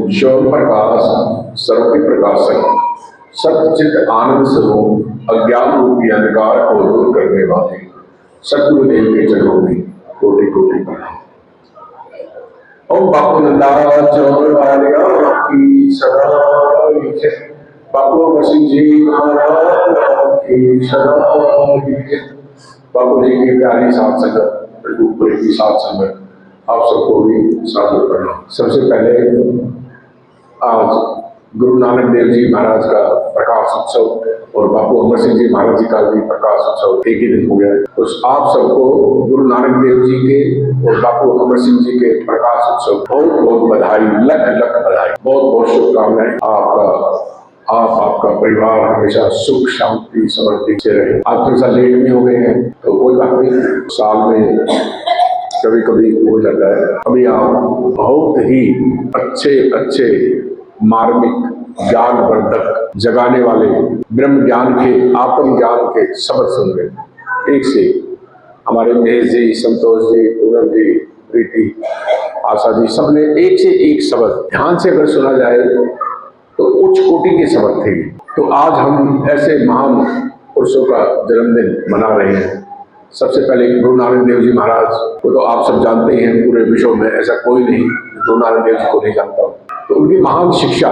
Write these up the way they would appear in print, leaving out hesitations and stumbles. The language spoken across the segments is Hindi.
शिव प्रकाश सर्वति प्रकाशक सच्चित आनंद स्वरूप अज्ञान रूपी अंधकार को दूर करने वाले सतगुरुदेव के चरणों में कोटि कोटि प्रणाम। ओम बापू नंदा चौर वालिया की सदा जय। बापू अमर सिंह जी महाराज की सदा जय। बापू जी की प्यारी साथ संगत, ऊपर की साथ संगत, आप सबको भी सादर प्रणाम। सबसे पहले आज गुरु नानक देव जी महाराज का प्रकाश उत्सव और बापू अमर सिंह जी महाराज जी का भी प्रकाश उत्सव एक ही दिन हो गया है। तो आप सबको गुरु नानक देव जी के और बापू अमर सिंह जी के प्रकाश उत्सव बहुत बहुत बधाई, लख लख बधाई, बहुत बहुत शुभकामनाएं। आपका परिवार हमेशा सुख शांति समृद्धि से रहे। आप थोड़ा सा लेट में हो गए हैं तो कोई बात नहीं, साल में कभी कभी हो जाता है। अभी आप बहुत ही अच्छे मार्मिक ज्ञानवर्धक जगाने वाले ब्रह्म ज्ञान के आत्म ज्ञान के शब्द सुन रहे। एक से हमारे महेश जी, संतोष जी, पूनम जी, प्रीति, आशा जी, सबने एक से एक शब्द ध्यान से अगर सुना जाए तो उच्च कोटि के शब्द थे। तो आज हम ऐसे महान पुरुषों का जन्मदिन मना रहे हैं। सबसे पहले गुरु नानक देव जी महाराज को तो आप सब जानते हैं, पूरे विश्व में ऐसा कोई नहीं गुरु नानक देव जी को नहीं जानता। तो उनकी महान शिक्षा,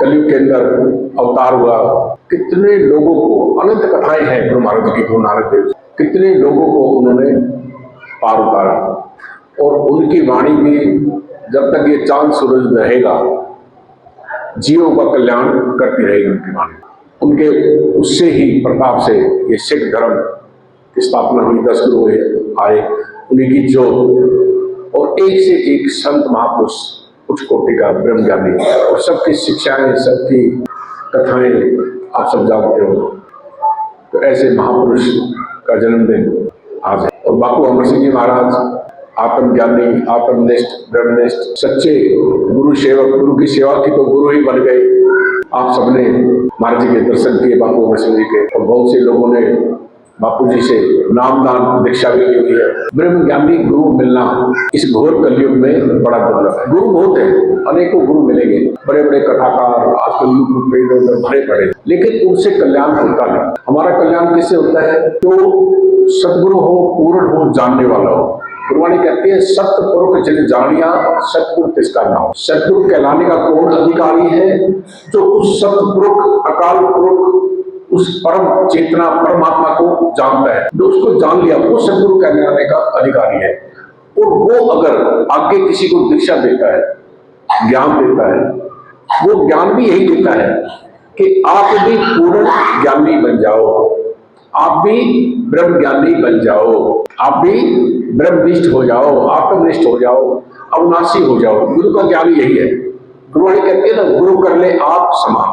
कलयुग के अंदर अवतार हुआ, कितने लोगों को, अनंत कथाएं हैं गुरु महाराज की, गुरु नानक देव जी कितने लोगों को उन्होंने पार उतारा। और उनकी वाणी भी जब तक ये चांद सूरज रहेगा जीवों का कल्याण करती रहेगी उनकी वाणी। उनके उससे ही प्रताप से ये सिख धर्म की स्थापना हुई, 10 गुरु आए, उन्हीं की जोत। और एक से एक संत महापुरुष, उच्च कोटि का ब्रह्म ज्ञानी, और सबकी शिक्षाएं, सबकी कथाएं आप सब जानते हो। तो ऐसे महापुरुष का जन्मदिन आज है। और बापू अमर सिंह जी महाराज आत्मज्ञानी, आत्मनिष्ठ, ब्रह्मनिष्ठ, सच्चे गुरु सेवक, गुरु की सेवा की तो गुरु ही बन गए। आप सबने महाराज जी के दर्शन किए, बापू अमर सिंह जी के, और बहुत से लोगों ने बापू जी से नामदान दीक्षा भी ली हुई है। ब्रह्म ज्ञानी गुरु मिलना इस घोर कलयुग में बड़ा दुर्लभ है। गुरु बहुत है, अनेकों गुरु मिलेंगे, बड़े बड़े कथाकार आजकल यूट्यूब पे इधर भरे पड़े, लेकिन उनसे कल्याण होता नहीं। हमारा कल्याण किससे होता है? तो सतगुरु हो, पूर्ण हो, जानने वाला हो। गुरुवाणी कहती है सत्य पुरुष जिन जानिया सतगुरु तिसका नाम। सतगुरु कहलाने का कौन अधिकारी है? जो उस सत्य पुरुष, अकाल पुरुष, उस परम चेतना परमात्मा को जानता है, जो उसको जान लिया, वो सतगुरु कहलाने का अधिकारी है। और वो अगर आगे किसी को दीक्षा देता है, ज्ञान देता है, वो ज्ञान भी यही देता है कि आप भी पूर्ण ज्ञानी बन जाओ, आप भी ब्रह्म ज्ञानी बन जाओ, आप भी ब्रह्मनिष्ठ हो जाओ, आत्मनिष्ठ हो जाओ, अविनाशी हो जाओ। गुरु का ज्ञान यही है। गुरुवाणी कहते हैं ना, गुरु कर ले आप समान।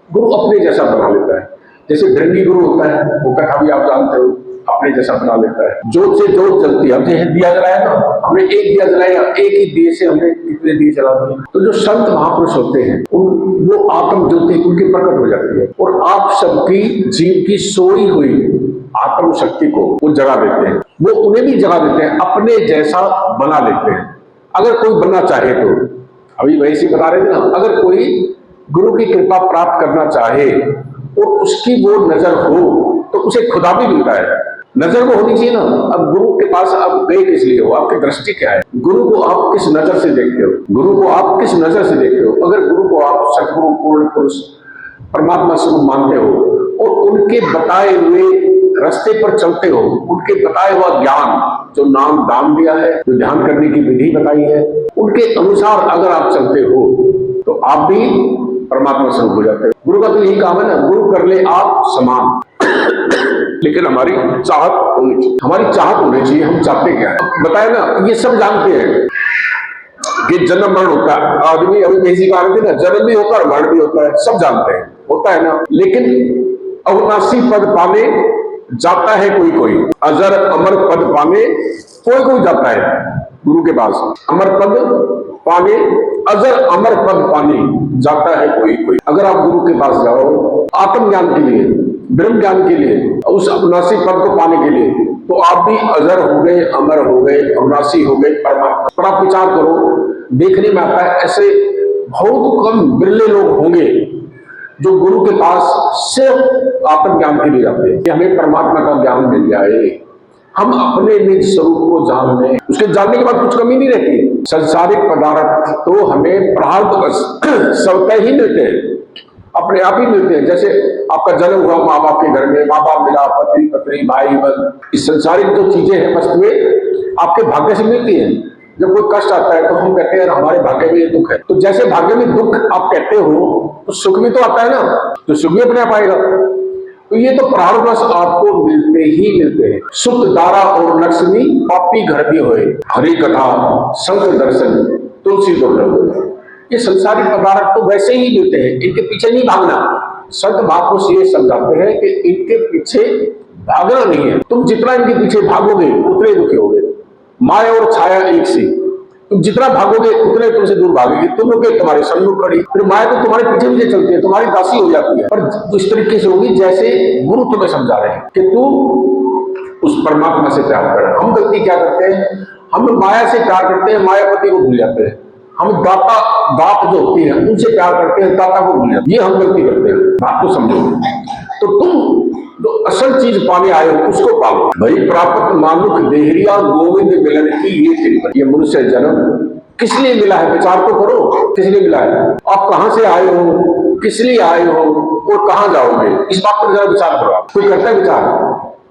गुरु अपने जैसा बना लेता है। जैसे भृंगी गुरु होता है, वो कथा भी आप जानते हो, अपने जैसा बना लेता है। जोत से जोत जलती है। हमने दिया जलाया ना, हमने एक दिया जलाया, एक ही दिए से हमने कितने दिए जला दिए। तो जो संत महापुरुष होते हैं वो आत्म ज्योति उनकी प्रकट हो जाती है, और आप सबकी जीव की सोई हुई आत्म शक्ति को वो जगा देते हैं। वो उन्हें भी जगा देते हैं, अपने जैसा बना लेते हैं। अगर कोई बनना चाहे तो, अभी वैसे बता रहे थे ना, अगर कोई गुरु की कृपा प्राप्त करना चाहे और उसकी वो नजर हो तो उसे खुदा भी मिलता है। नजर वो होनी चाहिए ना। अब गुरु के पास आप गए किस लिए हो? आपकी दृष्टि क्या है? गुरु को आप किस नजर से देखते हो? गुरु को आप किस नजर से देखते हो? अगर गुरु को आप सतगुरु, पूर्ण पुरुष, परमात्मा स्वरूप मानते हो और उनके बताए हुए रास्ते पर चलते हो, उनके बताए हुआ ज्ञान, जो नाम दान दिया है, जो ध्यान करने की विधि बताई है, उनके अनुसार अगर आप चलते हो तो आप भी परमात्मा स्वरूप हो जाते हो। गुरु का तो यही काम है ना, गुरु कर ले आप समान। लेकिन हमारी चाहत होनी चाहिए, हमारी चाहत होनी चाहिए। हम चाहते क्या है बताए ना, ये सब जानते हैं कि जन्म मरण होता है। आदमी अभी बेसी कहा रहे थे ना, जन्म भी होता है, मरण भी होता है, सब जानते हैं, होता है ना। लेकिन अविनाशी पद पाने जाता है कोई कोई, अजर अमर पद पाने कोई कोई जाता है गुरु के पास। अमर पद पाने, अजर अमर पद पाने जाता है कोई कोई। अगर आप गुरु के पास जाओ आत्मज्ञान के लिए, ब्रह्म ज्ञान के लिए, उस अविनाशी पद को पाने के लिए, तो आप भी अजर हो गए, अमर हो गए, अविनाशी हो गए परमात्मा पर। आप विचार करो, देखने में आता है ऐसे बहुत कम बिरले लोग होंगे जो गुरु के पास सिर्फ आत्मज्ञान के लिए जाते हैं कि हमें परमात्मा का ज्ञान मिल जाए, हम अपने निज स्वरूप को जान लें। उसके जानने के बाद कुछ कमी नहीं रहती। संसारिक पदार्थ तो हमें प्रारब्धवश स्वतः ही मिलते हैं, अपने आप ही मिलते हैं। जैसे आपका जन्म हुआ माँ बाप के घर में, माँ बाप मिला, पति पत्नी भाई बहन, इस संसारिक जो चीजें हैं वस्तुएं आपके भाग्य से मिलती हैं। जब कोई कष्ट आता है तो हम कहते हैं हमारे भाग्य में ये दुख है। तो जैसे भाग्य में दुख आप कहते हो तो सुख भी तो आता है ना, तो सुख भी अपने आप आएगा। तो ये तो प्रारब्धवश आपको मिलते ही मिलते हैं। सुख दारा और लक्ष्मी पापी घर भी होए, हरि कथा संत दर्शन तुलसी दुर्लभ। ये संसारिक पदार्थ तो वैसे ही मिलते हैं, इनके पीछे नहीं भागना। संत महापुरुष ये समझाते हैं कि इनके पीछे भागना नहीं है। तुम जितना इनके पीछे भागोगे उतने दुखी होगे। माया और छाया एक सी, तुम जितना भागोगे उतने तुमसे दूर भागेगी। तुम लोग तुम्हारे सम्मुख खड़ी, फिर माया तो तुम्हारे पीछे पीछे चलती है, तुम्हारी दासी हो जाती है। पर इस तरीके से होगी जैसे गुरु तुम्हें समझा रहे हैं कि तू उस परमात्मा से प्यार कर। हम गलती क्या करते हैं, हम माया से प्यार करते हैं, मायापति को भूल जाते हैं। हम दात जो होती है उनसे प्यार करते हैं, दाता को भूल जाते हैं। ये हम गलती करते हैं, बात को समझो। तो तुम जो असल चीज पाने आए हो उसको पालो। भाई प्राप्त मानुख देहरिया गोविंद मिलन की ये कृपा। ये मनुष्य जन्म किस लिए मिला है, विचार तो करो, किस लिए मिला है। आप कहां से आए हो, किस लिए आए हो और कहां जाओगे, इस बात पर जरा विचार करो। आप कोई करता है विचार,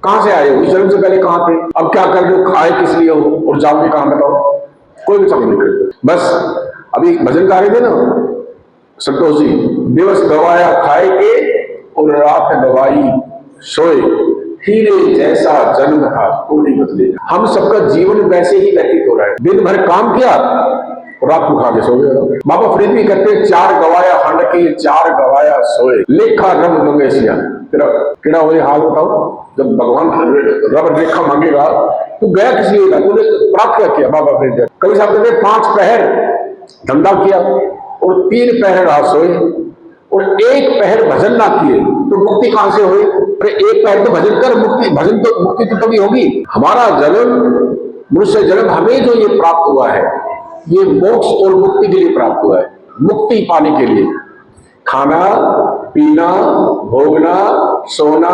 कहां से आए हो, इस जन्म से पहले कहां थे, अब क्या कर रहे हो, आए किस लिए हो और जाओगे कहां, बताओ। कोई विचार नहीं करते। बस अभी भजन गा रहे थे ना संतोष जी, दिवस गवाया खाए के और रात गवाई सोए, हीरे जैसा जन्म था कोटि बदले। हम सबका जीवन वैसे ही व्यतीत हो रहा है। दिन भर काम किया, रात को खा के सो गए। बाबा फरीद भी कहते हैं चार गवाया हंड के, चार गवाया सोए, लेखा रब मंगेशिया। तेरा वही हाल बताओ, जब भगवान रब लेखा मांगेगा तो गया किस लिए, तूने प्राप्त क्या किया। बाबा फरीद कभी साहब कहते 5 पहर धंधा किया और 3 पहर रात सोए और 1 पहर भजन ना किए तो मुक्ति कहां से हुई। अरे 1 पहर तो भजन कर, मुक्ति तो तभी होगी। हमारा जन्म, मनुष्य जन्म, हमें जो ये प्राप्त हुआ है ये मोक्ष और मुक्ति के लिए प्राप्त हुआ है। मुक्ति पाने के लिए खाना पीना भोगना सोना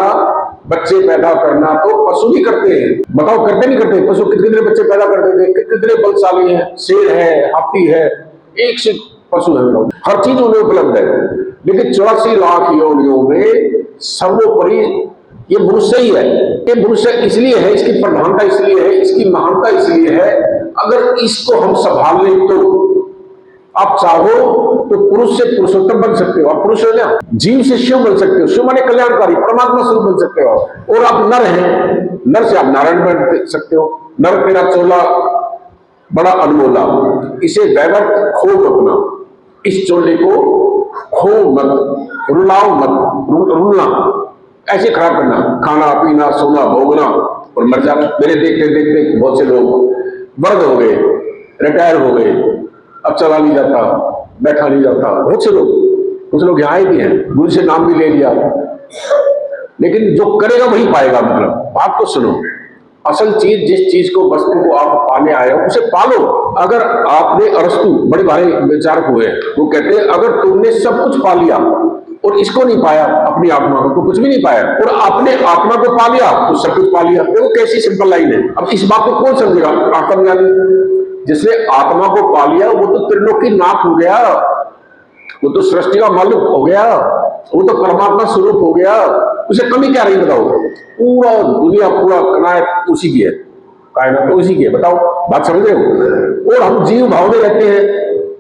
बच्चे पैदा करना तो पशु भी करते हैं। बताओ करते नहीं करते, पशु कितने बच्चे पैदा करते थे, कितने बलशाली हैं, शेर है, हाथी है, एक से पशु है, हर चीज उन्हें उपलब्ध है। लेकिन 84 लाख योनियों में सर्वोपरि ये मनुष्य ही है। ये मनुष्य इसलिए है, इसकी प्रधानता इसलिए है, इसकी महानता इसलिए है, अगर इसको हम संभाल लें तो आप चाहो तो पुरुष से पुरुषोत्तम बन सकते हो। आप पुरुष हो ना, जीव से शिव बन सकते हो, शिव माने कल्याणकारी परमात्मा स्वरूप बन सकते हो। और आप नर हैं, नर से आप नारायण बन सकते हो। नर तेरा चोला बड़ा अनमोला, इसे वैवर्त खो अपना, इस चोले को खो मत, रुलाओ मत, रुलना ऐसे खराब करना, खाना पीना सोना भोगना और मर जाना। मेरे देखते देखते बहुत से लोग वर्ग हो गए, रिटायर हो गए, अब चला नहीं जाता, बैठा नहीं जाता। बहुत से लोग, कुछ लोग यहाँ भी हैं, गुरु से नाम भी ले लिया, लेकिन जो करेगा वही पाएगा। मतलब बात को सुनो, असल चीज, जिस चीज को, वस्तु को आप पाने आए हो उसे पालो। अगर आपने, अरस्तु बड़े भारी विचारक हुए, वो कहते हैं अगर तुमने सब कुछ पा लिया और इसको नहीं पाया, अपनी आत्मा को, तो कुछ भी नहीं पाया, और आपने आत्मा को पा लिया तो सब कुछ पा लिया। देखो कैसी सिंपल लाइन है। अब इस बात को कौन समझेगा, आत्मज्ञानी। जिसने आत्मा को पा लिया वो तो त्रिलोकी नाथ हो गया, वो तो सृष्टि का मालिक हो गया, वो तो परमात्मा स्वरूप हो गया। उसे कमी क्या रही बताओ। पूरा दुनिया, पूरा कायनात उसी की है, कायनात उसी की है। बताओ, बात समझ रहे हो। और हम जीव भाव में रहते हैं,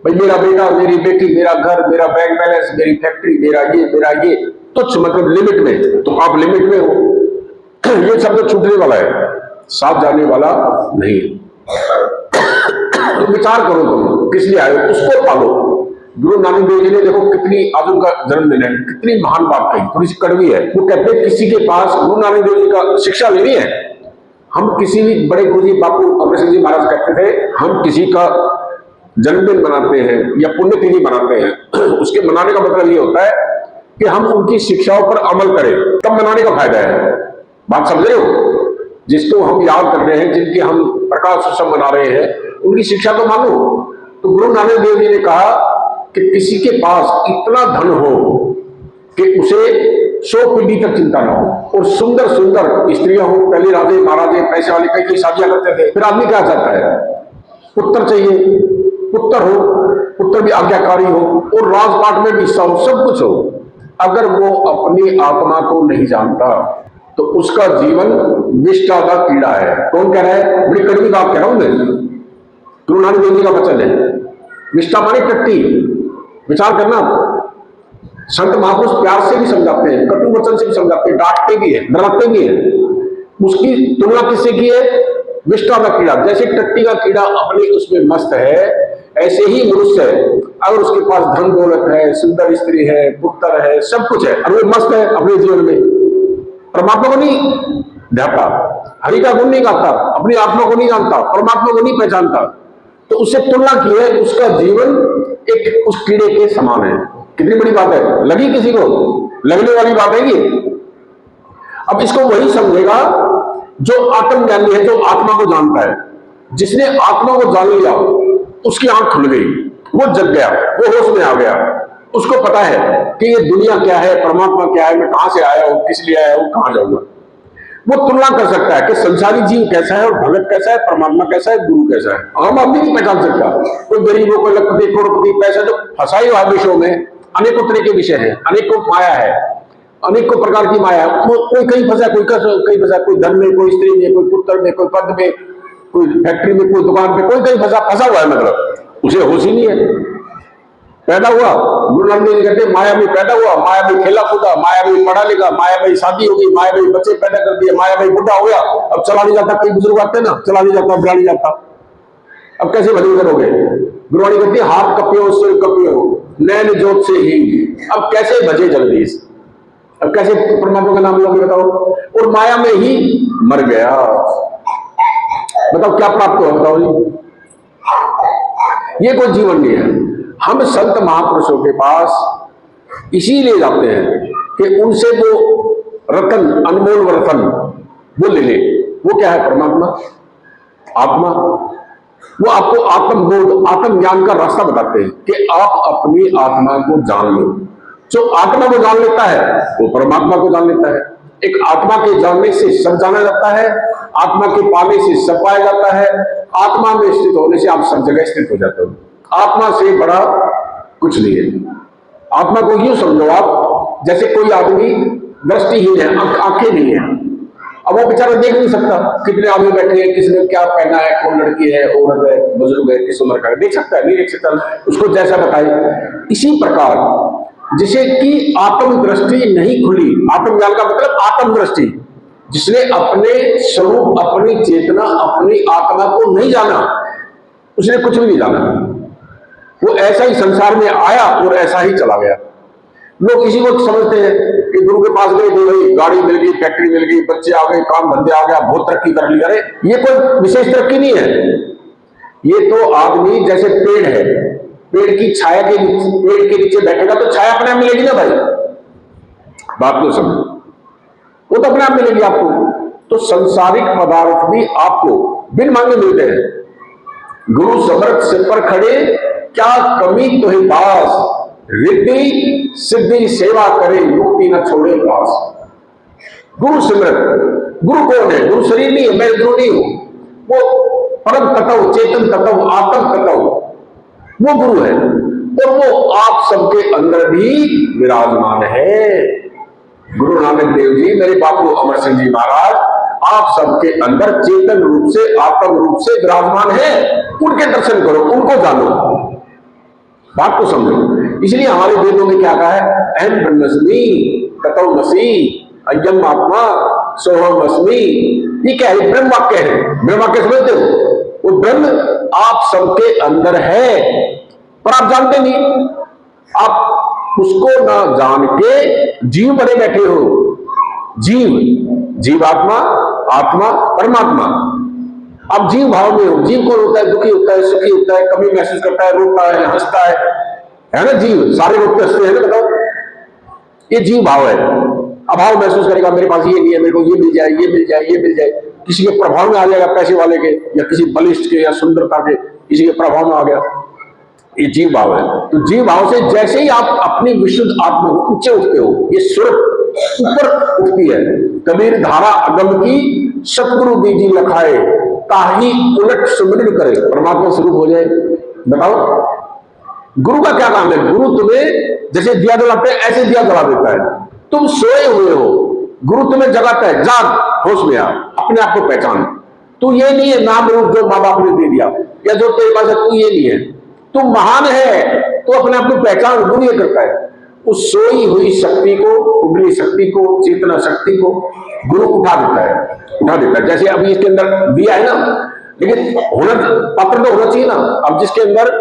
भाई मेरा बेटा, मेरी बेटी, मेरा घर, मेरा बैंक बैलेंस, मेरी फैक्ट्री, मेरा ये तुच्छ, मतलब लिमिट में। तो आप लिमिट में हो, ये सब तो छूटने वाला है, साथ जाने वाला नहीं। तो विचार करो तुम किस लिए आए हो, उसको पालो। गुरु नानक देव जी ने देखो कितनी, आज उनका जन्मदिन है, कितनी महान बात कही, थोड़ी सी कड़वी है। वो कहते हैं किसी के पास गुरु नानक देव जी का शिक्षा लेनी है, हम किसी भी बड़े गुरु जी, बापू अमर सिंह जी महाराज कहते थे, हम किसी का जन्मदिन मनाते हैं या पुण्यतिथि मनाते हैं, उसके मनाने का मतलब ये होता है कि हम उनकी शिक्षाओं पर अमल करें, तब मनाने का फायदा है। बात समझ रहे हो। जिसको हम याद कर रहे हैं, जिनके हम प्रकाश उत्सव मना रहे हैं, उनकी शिक्षा तो मानो। तो गुरु नानक देव जी ने कहा कि किसी के पास इतना धन हो कि उसे 100 पीढ़ी तक चिंता ना हो, और सुंदर सुंदर स्त्रियां हो। पहले राजे महाराजे पैसे वाले कई कई शादियां करते थे। फिर आदमी क्या चाहता है? पुत्र चाहिए, पुत्र हो, पुत्र भी आज्ञाकारी हो, और राजपाट में भी सब कुछ हो। अगर वो अपनी आत्मा को नहीं जानता तो उसका जीवन विष्ठा का कीड़ा है। कौन कह रहा है? बड़ी कड़वी बात कह रहा हूं मैं, गुरु नानक देव जी का वचन है। विष्ठा माने टट्टी। विचार करना, संत महापुरुष प्यार से भी समझाते हैं, कटु वचन से भी समझाते हैं, डांटते भी है, डराते भी है। उसकी तुलना किससे की है? विष्ठा का कीड़ा। जैसे टट्टी का कीड़ा अपने उसमें मस्त है, ऐसे ही मनुष्य है। अगर उसके पास धन दौलत है, सुंदर स्त्री है, पुत्र है, सब कुछ है, और वो मस्त है अपने जीवन में, परमात्मा को नहीं ध्याता, हरि का गुण नहीं गाता, अपनी आत्मा को नहीं जानता, परमात्मा को नहीं पहचानता, तो उससे तुलना की है, उसका जीवन एक उस कीड़े के समान है। कितनी बड़ी बात है, लगी किसी को? लगने वाली बात है ये। अब इसको वही समझेगा जो आत्मज्ञानी है, जो आत्मा को जानता है। जिसने आत्मा को जान लिया उसकी आंख खुल गई, वो जग गया, वो होश में आ गया। उसको पता है कि ये दुनिया क्या है, परमात्मा क्या है, मैं कहां से आया हूं, किस लिए आया हूं, कहां जाऊंगा। वो तुलना कर सकता है कि संसारी जीव कैसा है और भगत कैसा है, परमात्मा कैसा है, गुरु कैसा है। आम आदमी नहीं पहचान सकता। कोई गरीब हो, कोई लखपति, करोड़पति, पैसा जो फंसा ही हुआ विषयों में, अनेकों तरह के विषय है, अनेकों माया है, अनेकों प्रकार की माया। कोई कहीं फंसा, कोई कहीं फंसा, कोई धन में, कोई स्त्री में, कोई पुत्र में, कोई पद में, कोई फैक्ट्री में, कोई दुकान पे, कोई कहीं फंसा हुआ है। मतलब उसे होश ही नहीं है। पैदा हुआ, गुरु नानक देव कहते माया में पैदा हुआ, माया में खेला कूदा, माया में पढ़ा लिखा, माया में शादी होगी, माया में बच्चे पैदा कर दिए, माया में बुढ़ा हो गया, अब चला नहीं जाता। कई बुजुर्ग आते ना, चला नहीं जाता, बुला नहीं जाता, अब कैसे भजन करोगे? गुरुवाणी कहती है हाथ कपियो सिर कपियो नैन जोत से ही, अब कैसे भजे जगदीश, अब कैसे परमात्मा का नाम लोगे बताओ? और माया में ही मर गया। बताओ क्या प्राप्त हुआ? बताओ जी, ये कोई जीवन नहीं है। हम संत महापुरुषों के पास इसीलिए जाते हैं कि उनसे वो रतन, अनमोल रतन वो ले ले। वो क्या है? परमात्मा, आत्मा। वो आपको आत्मबोध, आत्मज्ञान का रास्ता बताते हैं कि आप अपनी आत्मा को जान लो। जो आत्मा को जान लेता है वो परमात्मा को जान लेता है। एक आत्मा के जानने से सब जाना जाता है, आत्मा के पाने से सब पाया जाता है, आत्मा में स्थित होने से आप सब जगह स्थित हो जाते हो। आत्मा से बड़ा कुछ नहीं है। आत्मा को यूं समझो आप जैसे कोई आदमी दृष्टिहीन है, आंखें नहीं है, अब वो बेचारा देख नहीं सकता कितने आदमी बैठे हैं, किसने क्या पहना है, कौन लड़की है, औरत है, बुजुर्ग है, किस उम्र का है, देख सकता है? नहीं देख सकता, उसको जैसा बताए। इसी प्रकार जिसे कि आत्म दृष्टि नहीं खुली, आत्मज्ञान का मतलब आत्म दृष्टि, जिसने अपने स्वरूप, अपनी चेतना, अपनी आत्मा को नहीं जाना, उसने कुछ भी नहीं जाना। वो ऐसा ही संसार में आया और ऐसा ही चला गया। लोग किसी को समझते हैं कि गुरु के पास गए, भाई गाड़ी मिल गई, फैक्ट्री मिल गई, बच्चे आ गए, काम धंधे आ गया, बहुत तरक्की कर ली। अरे ये कोई विशेष तरक्की नहीं है। ये तो आदमी जैसे पेड़ है, पेड़ की छाया के नीचे, पेड़ के नीचे बैठेगा तो छाया अपने आप मिलेगी ना भाई, बात को समझो, वो तो अपने आप मिलेगी आपको। तो संसारिक पदार्थ भी आपको बिन मांगे मिलते हैं। गुरु समर्थ सिर पर खड़े, क्या कमी तो है पास, रिद्धि सिद्धि सेवा करे, मुक्ति न छोड़े पास। गुरु सिमरत, गुरु कौन है? गुरु शरीर नहीं है, मैं गुरु नहीं हूं, वो परम तत्व, चेतन तत्व, आत्म तत्व, वो गुरु है। और वो आप सबके अंदर भी विराजमान है। गुरु नानक देव जी, मेरे बापू अमर सिंह जी महाराज, आप सबके अंदर चेतन रूप से, आत्म रूप से विराजमान है। उनके दर्शन करो, उनको जानो, बात को समझो। इसलिए हमारे वेदों में क्या कहा है? अहम ब्रह्मस्मि तत्वमसि अयम आत्मा सोहमस्मि। ये क्या है? ब्रह्म वाक्य है। ब्रह्म वाक्य समझते हो? वो ब्रह्म आप सबके अंदर है, पर आप जानते नहीं। आप उसको ना जान के जीव बने बैठे हो। जीव, जीवात्मा, आत्मा, परमात्मा। आप जीव भाव में हो। जीव कौन होता है? दुखी होता है, सुखी होता है, कमी महसूस करता है, रोता है, हंसता है ना? जीव सारे रोते हंसते हैं ना, बताओ, ये जीव भाव है। अभाव महसूस करेगा, मेरे पास ये नहीं है, मेरे को ये मिल जाए, ये मिल जाए, ये मिल जाए, किसी के प्रभाव में आ जाएगा, पैसे वाले के या किसी बलिष्ठ के या सुंदरता के किसी के प्रभाव में आ गया, ये जीव भाव है। तो जीव भाव से जैसे ही आप अपनी विशुद्ध आत्मा को ऊंचे उठते हो, ये सुर ऊपर उठती है। कबीर धारा अगम की सतगुरु दीजी लखाए, ताही उलट सुमिरन करे, परमात्मा स्वरूप हो जाए। बताओ गुरु का क्या काम है? गुरु तुम्हें जैसे दिया जलाते हैं ऐसे दिया जला देता है। तुम सोए हुए हो, गुरु तुम्हें जगाता है, जाग, होश में आ, अपने आप को पहचान। तू ये नहीं है नाम रूप जो माँ बाप ने दे दिया या जो तेरे पास है, तू ये नहीं है, तू महान है, तो अपने आप को पहचान। गुरु ये करता है, उस सोई हुई शक्ति को, उगली शक्ति को, चेतना शक्ति को गुरु उठा देता है, उठा देता है। जैसे अभी इसके अंदर दिया है ना, लेकिन होना पात्र तो होना चाहिए ना। अब जिसके अंदर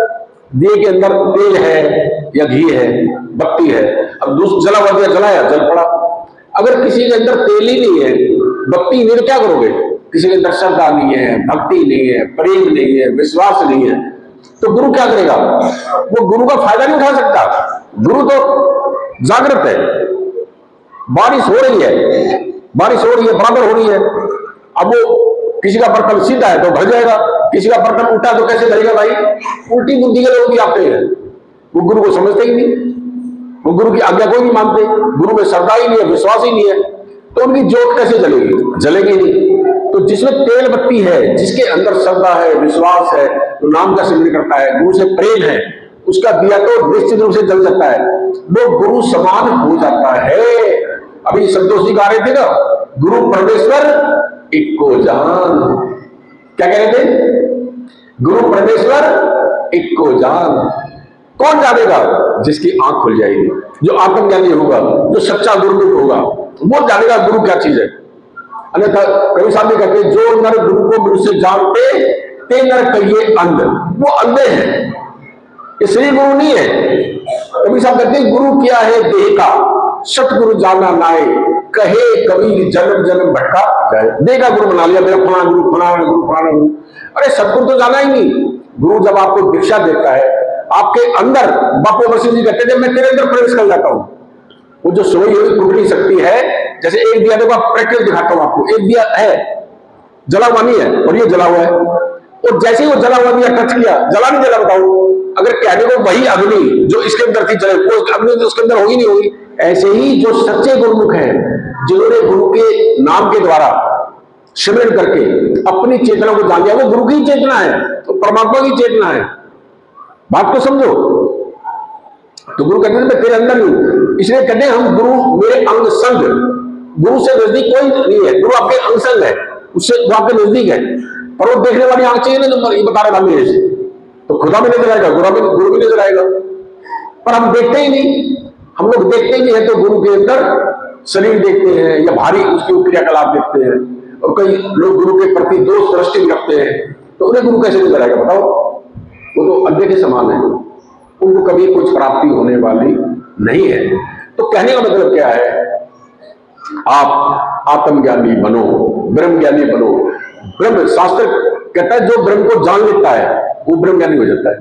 दिए के अंदर तेल है या घी है, बत्ती है, अब जला हुआ दिया जलाया, जल पड़ा। अगर किसी के अंदर तेल ही नहीं है, बत्ती नहीं, तो क्या करोगे? किसी के अंदर श्रद्धा नहीं है, भक्ति नहीं है, प्रेम नहीं है, विश्वास नहीं है, तो गुरु क्या करेगा? वो गुरु का फायदा नहीं उठा सकता। गुरु तो जागृत है, बारिश हो रही है, बारिश हो रही है, बराबर हो रही है। अब वो किसी का बर्तन सीधा है तो भर जाएगा, किसी का बर्तन उल्टा तो कैसे भरेगा भाई? उल्टी बुद्धि के लोग भी आते हैं, वो गुरु को समझते ही नहीं, वो गुरु की आज्ञा कोई नहीं मानते, गुरु में श्रद्धा ही नहीं है, विश्वास ही नहीं है, तो उनकी ज्योत कैसे जलेगी? जलेगी नहीं। तो जिसमें तेल बत्ती है, जिसके अंदर श्रद्धा है, विश्वास है, तो नाम का सिमरन करता है, गुरु से प्रेम है, उसका दिया तो निश्चित रूप से जल जाता है, वो गुरु समान हो जाता है। अभी संतोष जी गा रहे थे ना, गुरु परमेश्वर इक्को जान, क्या कह रहे थे? गुरु परमेश्वर इक्को जान। कौन जानेगा? जिसकी आंख खुल जाएगी, जो आत्मज्ञानी होगा, जो सच्चा गुरु होगा, वो जानेगा गुरु क्या चीज है। अन्यथा कवि साहब भी कहते, जो नर गुरु को गुरु से जानते, ते नर कहिए अंध, वो अंधे हैं, इसलिए गुरु नहीं है। कवि साहब कहते, गुरु क्या है देह का, सतगुरु जाना नाए, कहे कबीर जन्म जन्म भटका जाए। देह का गुरु बना लिया, मेरा फलाना गुरु, फलाना गुरु, फलाना गुरु। अरे सतगुरु तो जाना ही नहीं। गुरु जब आपको दीक्षा देता है, आपके अंदर, बापू वसीम जी कहते थे, मैं तेरे अंदर प्रवेश कर जाता हूं। वो जो सोई हुई कुंडली शक्ति है, जैसे एक दिया देखो, प्रैक्टिकल दिखाता हूं आपको। एक दिया है, जला हुआ नहीं है, और ये जला हुआ है, और जैसे ही वो जला हुआ दिया टच किया, जला नहीं जला? बताओ। अगर कहने को वही अग्नि जो इसके अंदर थी जले, वो अग्नि तो उसके अंदर होगी नहीं होगी। ऐसे ही जो सच्चे गुरुमुख हैं, जिन्होंने गुरु के नाम के द्वारा सिमरन करके अपनी चेतना को जान लिया, वो गुरु की चेतना है, तो परमात्मा की चेतना है। बात को समझो। तो गुरु कहते हैं मैं तेरे अंदर हूं, इसलिए कहते हैं हम गुरु मेरे अंग संग। गुरु से नजदीक कोई नहीं है, गुरु आपके अंग संग है, उससे वो आपके नजदीक है। पर वो देखने वाली आंख चाहिए ना, तो ये बता रहा था से तो खुदा भी नजर आएगा, गुरु भी नजर आएगा, पर हम देखते ही नहीं। हम लोग देखते ही नहीं है, तो गुरु के अंदर शरीर देखते हैं या भारी उसके क्रियाकलाप देखते हैं, और कई लोग गुरु के प्रति दोष दृष्टि रखते हैं, तो उन्हें गुरु कैसे नजर आएगा? बताओ। वो तो अंधे के समान है, उनको कभी कुछ प्राप्ति होने वाली नहीं है। तो कहने का मतलब क्या है? आप आत्मज्ञानी बनो, ब्रह्म ज्ञानी बनो। ब्रह्म शास्त्र कहता है जो ब्रह्म को जान लेता है वो ब्रह्म ज्ञानी हो जाता है,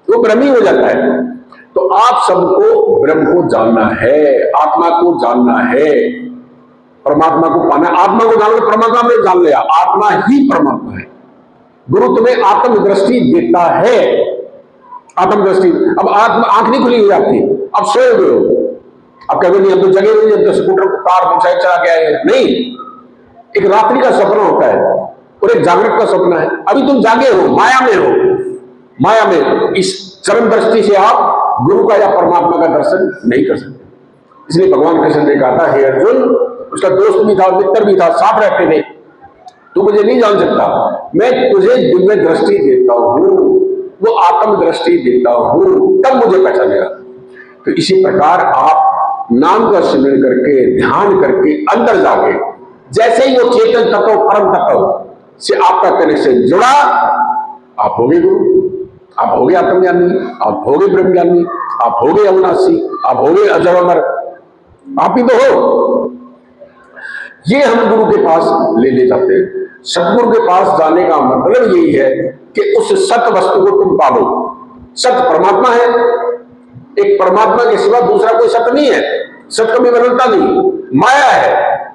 वो ब्रह्मी हो जाता है। तो आप सबको ब्रह्म को जानना है, आत्मा को जानना है, परमात्मा को पाना। आत्मा को जान लो, परमात्मा में जान लिया, आत्मा ही परमात्मा है। गुरु तुम्हें आत्म दृष्टि देता है, आत्म दृष्टि। अब आंख नहीं खुली हुई आपकी, अब सोए हुए हो, अब कभी नहीं, अब तो जगे हुए, अब तो स्कूटर कार मोटरसाइकिल चला के आए नहीं। एक रात्रि का सपना होता है और एक जागृत का सपना है। अभी तुम जागे हो, माया में हो, माया में। इस चरम दृष्टि से आप गुरु का या परमात्मा का दर्शन नहीं कर सकते। इसलिए भगवान कृष्ण ने कहा था, हे अर्जुन, उसका दोस्त भी था, मित्र भी था, साथ रहते थे, तू मुझे नहीं जान सकता, मैं तुझे दिव्य दृष्टि देता हूं, वो आत्म दृष्टि देता हूं, तब मुझे पहचानेगा। तो इसी प्रकार आप नाम का सिमरन करके, ध्यान करके, अंदर जाके, जैसे ही वो चेतन तत्व, परम तत्व से आपका कनेक्शन जुड़ा, आप होगे गुरु, आप होगे आत्मज्ञानी, आप होगे ब्रह्म ज्ञानी, आप होगे अविनाशी, आप होगे अजर अमर, आप ही तो हो। ये हम गुरु के पास ले जाते हैं। सतगुरु के पास जाने का मतलब यही है कि उस सत्य वस्तु को तुम पालो। सत्य परमात्मा है, एक परमात्मा के सिवा दूसरा कोई सत्य नहीं है। सत्य कभी बदलता नहीं, माया है,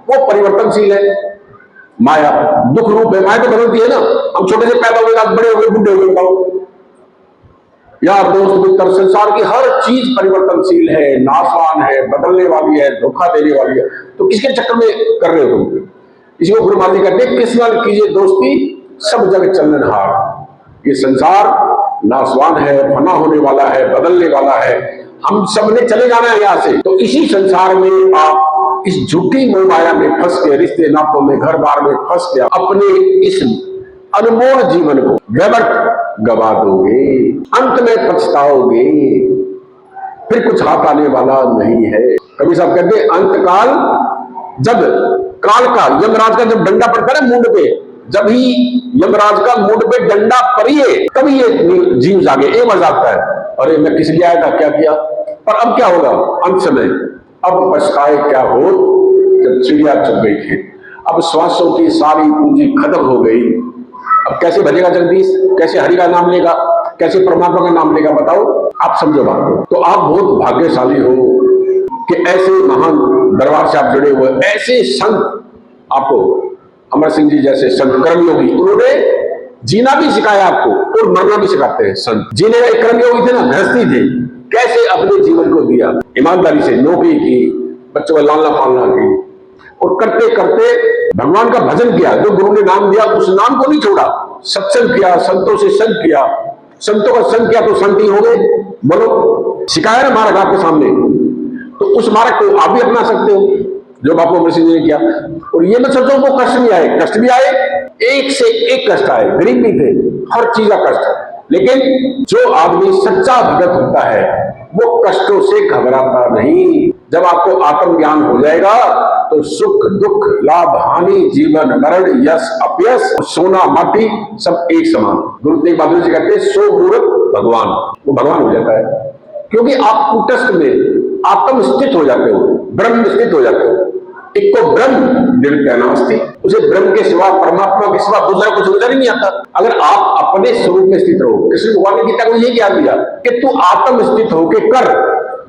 वो परिवर्तनशील है। माया दुख रूप है, माया तो बदलती है ना। हम छोटे से पैदा हुए, आज बड़े हो गए, बुढ़े हो गए, बताओ। यार दोस्त मित्र, संसार की हर चीज परिवर्तनशील है, नाशवान है, बदलने वाली है, धोखा देने वाली है। तो किसके चक्कर में कर रहे हो तुम? इसी को गुरु महाराज कहते हैं, किस नाल कीजिए दोस्ती, सब जग चलनहार। ये संसार नाशवान है, फना होने वाला है, बदलने वाला है, हम सब ने चले जाना है यहाँ से। तो इसी संसार में आप इस झूठी मोह माया में फंस के, रिश्ते नातों में, घर बार में फंस के अपने इस अनमोल जीवन को व्यर्थ गवा दोगे, अंत में पछताओगे, फिर कुछ हाथ आने वाला नहीं है। कभी साहब कहते हैं, अंत काल, जब काल का, यमराज का जब डंडा पड़ता है मुंड पे, जब ही यमराज का मुंड पे डंडा पड़िए तभी ये जीव जागे। ये मजा आता है, अरे मैं किस लिए आया था, क्या किया। पर अब क्या होगा अंत समय, अब पछताए क्या हो जब चिड़िया चुग गई थी। अब श्वासों की सारी पूंजी खत्म हो गई। अब कैसे भजेगा जगदीश, कैसे हरि का नाम लेगा, कैसे परमात्मा का नाम लेगा, बताओ। आप समझो बात को। तो आप बहुत भाग्यशाली हो कि ऐसे महान दरबार से आप जुड़े हुए, ऐसे संत, आपको अमर सिंह जी जैसे संत कर्मयोगी, उन्होंने जीना भी सिखाया आपको और मरना भी सिखाते हैं। संत जीने का कर्मयोगी थे ना, गृहस्थी थे, कैसे अपने जीवन को दिया, ईमानदारी से नौकरी की, बच्चों का लालना पालना की, और करते करते भगवान का भजन किया। जो गुरु ने नाम दिया उस नाम को नहीं छोड़ा, सत्संग किया, संतों से संग किया, संतों का संग किया तो संत ही हो गए। बोलो, सिखाया ना मार्ग आपके सामने, तो उस मार्ग को आप भी अपना सकते हो जो बापू अमर सिंह जी ने किया। और ये मत सोचो वो कष्ट भी आए, कष्ट भी आए, एक से एक कष्ट आए, गरीब भी थे, हर चीज का कष्ट। लेकिन जो आदमी सच्चा भगत होता है वो कष्टों से घबराता नहीं। जब आपको आत्म ज्ञान हो जाएगा तो सुख दुख, लाभ हानि, जीवन मरण, यश अपयश, सोना माटी सब एक समान। गुरु तेग बहादुर जी कहते हैं, सो मूर्ख भगवान, वो भगवान हो जाता है। क्योंकि आप कुटस्थ में आत्म स्थित हो जाते हो, ब्रह्म स्थित हो जाते हो। एक को ब्रह्म निर्विकल्पनास्ति, उसे ब्रह्म के सिवा, परमात्मा के सिवा दूसरा कुछ नजर ही नहीं आता। अगर आप अपने स्वरूप में स्थित रहो, कृष्ण भगवान ने गीता को ये ज्ञान दिया कि तू आत्म स्थित होके कर,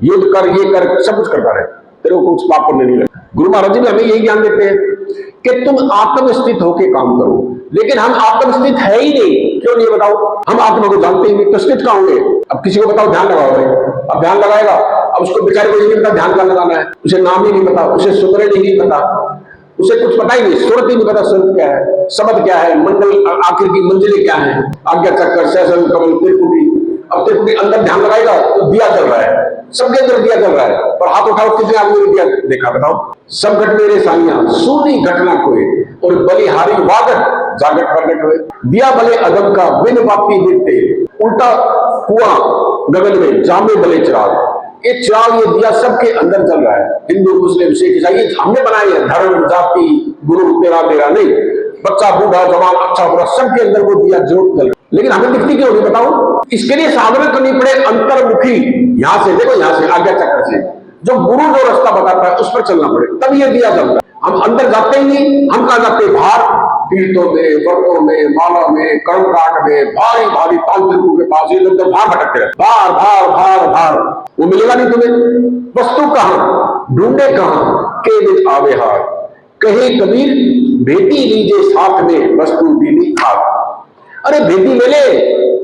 युद्ध कर, ये कर, सब कुछ करता रहे, तेरे को कुछ पाप करने नहीं लगता। गुरु महाराज जी भी हमें यही ज्ञान देते हैं कि तुम आत्म स्थित होके काम करो। लेकिन हम आत्म स्थित है ही नहीं, क्यों नहीं बताओ। हम आत्मा को जानते ही नहीं तो स्थित कहाँ होंगे। अब किसी को बताओ ध्यान लगाओ भाई, अब ध्यान लगाएगा, अब उसको बेचारे को ये नहीं पता ध्यान कहाँ लगाना है, उसे नाम ही नहीं पता, उसे सुतरे नहीं पता, उसे कुछ पता ही नहीं, सुरत ही नहीं पता, सुरत क्या है, शब्द क्या है, मंडल आखिर की मंजिलें क्या है, आज्ञा चक्कर, सहस्त्र कमल, त्रिपुटी। अब त्रिपुटी अंदर ध्यान लगाएगा तो दिया चल रहा है, सबके अंदर दिया चल रहा है, और हाथ उठाओ कितने आदमी ने दिया देखा, बताओ। सब घट मेरे साइया, सुनी घटना कोई, और बलिहारी वागट जागट प्रगट हुए। दिया भले अदम का बिन बाती देखते, उल्टा कुआं गगन में जामे भले चिराग। ये चिराग, ये दिया सबके अंदर चल रहा है। हिंदू मुस्लिम सिख ईसाई हमने बनाए हैं, धर्म जाति गुरु तेरा मेरा नहीं, बच्चा बूढ़ा जवान अच्छा बुरा सबके अंदर वो दिया जोत चल। लेकिन हमें दिखती क्यों नहीं बताओ। इसके लिए साधना करनी पड़े अंतर्मुखी, यहां से देखो, यहां से आज्ञा चक्र से जो गुरु जो रास्ता बताता है उस पर चलना पड़े, तब ये दिया चलता है। हम अंदर जाते ही नहीं, हम कहा जाते बाहर, तीर्थों में, व्रतों में, माला में, कर्मकांड में, भारी भारी तांत्रिकों के पास ये लोग बाहर भटकते रहे, बाहर बाहर बाहर बाहर, वो मिलेगा नहीं तुम्हें। वस्तु कहाँ ढूंढे, कहाँ के दिन आवे हार, कहे कबीर बेटी लीजिए साथ में, वस्तु दीनी खाक। अरे बेटी ले ले,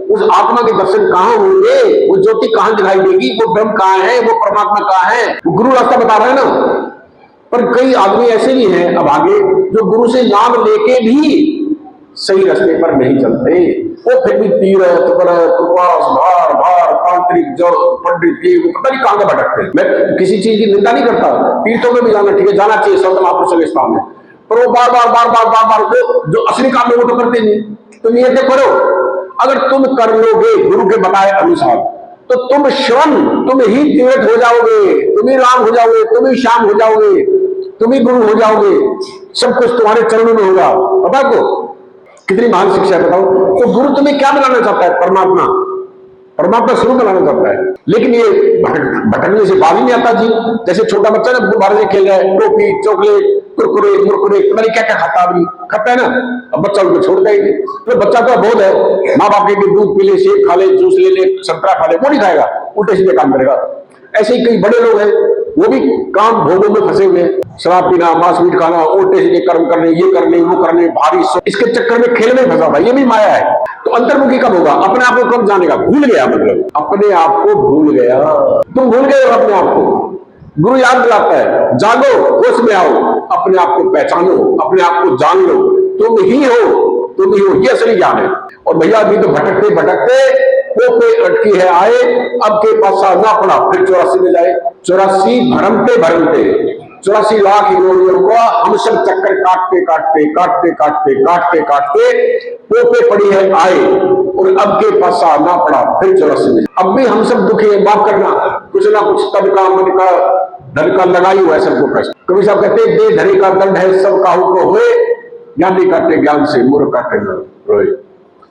उस आत्मा के दर्शन कहाँ होंगे, वो ज्योति कहाँ दिखाई देगी, वो ब्रह्म कहाँ है, वो परमात्मा कहाँ है, वो गुरु रास्ता बता रहा है ना। पर कई आदमी ऐसे भी हैं अब आगे जो गुरु से नाम लेके भी सही रास्ते पर नहीं चलते, वो फिर भी तीर्थ व्रत उपवास भार भार तांत्रिक जो पंडित ये वो पता नहीं कहां का भटकते हैं। मैं किसी चीज की निंदा नहीं करता, तीर्थों में भी जाना ठीक है, जाना चाहिए संत महापुरुषों के स्थान में, पर वो बार बार बार बार बार बार जो असली काम है वो तो करते नहीं। तुम ये करो, अगर तुम कर लोगे गुरु के बताए अनुसार तो तुम स्वयं, तुम ही तीर्थ हो जाओगे, तुम ही राम हो जाओगे, तुम ही श्याम हो जाओगे, तुम ही गुरु हो जाओगे, सब कुछ तुम्हारे चरणों में होगा। पता को कितनी महान शिक्षा है, बताओ। तो गुरु तुम्हें क्या बनाना चाहता है, परमात्मा, परमात्मा स्वरूप बनाना चाहता है। लेकिन ये भटकने से बात ही नहीं आता जी। जैसे छोटा बच्चा ना बाहर से खेल रहा है, टोपी चॉकलेट कुरकुरे मुरकुरे पता नहीं क्या क्या खाता है, खाता है ना, अब बच्चा उनको छोड़ता ही नहीं। तो बच्चा तो बहुत है, माँ बाप के दूध पी ले, सेब खा ले, जूस ले ले, संतरा खा ले, वो नहीं खाएगा, उल्टे सीधे काम करेगा। ऐसे ही कई बड़े लोग हैं वो भी काम भोगों में फंसे हुए हैं। शराब पीना, मांस मीट खाना, उल्टे सीधे कर्म करने, ये करने वो करने, भारी इसके चक्कर में खेल में फंसा हुआ, ये भी माया है। तो अंतर्मुखी कब होगा? अपने आप को कब जानेगा? भूल गया, मतलब अपने आप को भूल गया। तुम भूल गए हो अपने आप को। गुरु याद दिलाता है, जागो, होश में आओ, अपने आप को पहचानो, अपने आप को जान लो, तुम ही हो, तुम ही हो, ये असली ज्ञान है। और भैया अभी तो भटकते भटकते पे अटकी है आए, अब के पासा ना पड़ा, फिर 84 में जाए। 84 भरमते भरमते 84 लाख योनियों को हम सब चक्कर काटते काटते काटते काटते काटते काटते पे पड़ी है आए, और अब के पासा ना पड़ा, फिर 84 में। अब भी हम सब दुखी है, माफ करना, कुछ ना कुछ तब का मन का धन का लगाई हुआ है सबको कष्ट। कभी साहब कहते दे धनी का दंड है सब काहू को हुए, ज्ञानी काटे ज्ञान से, मूर्ख काटे रोए।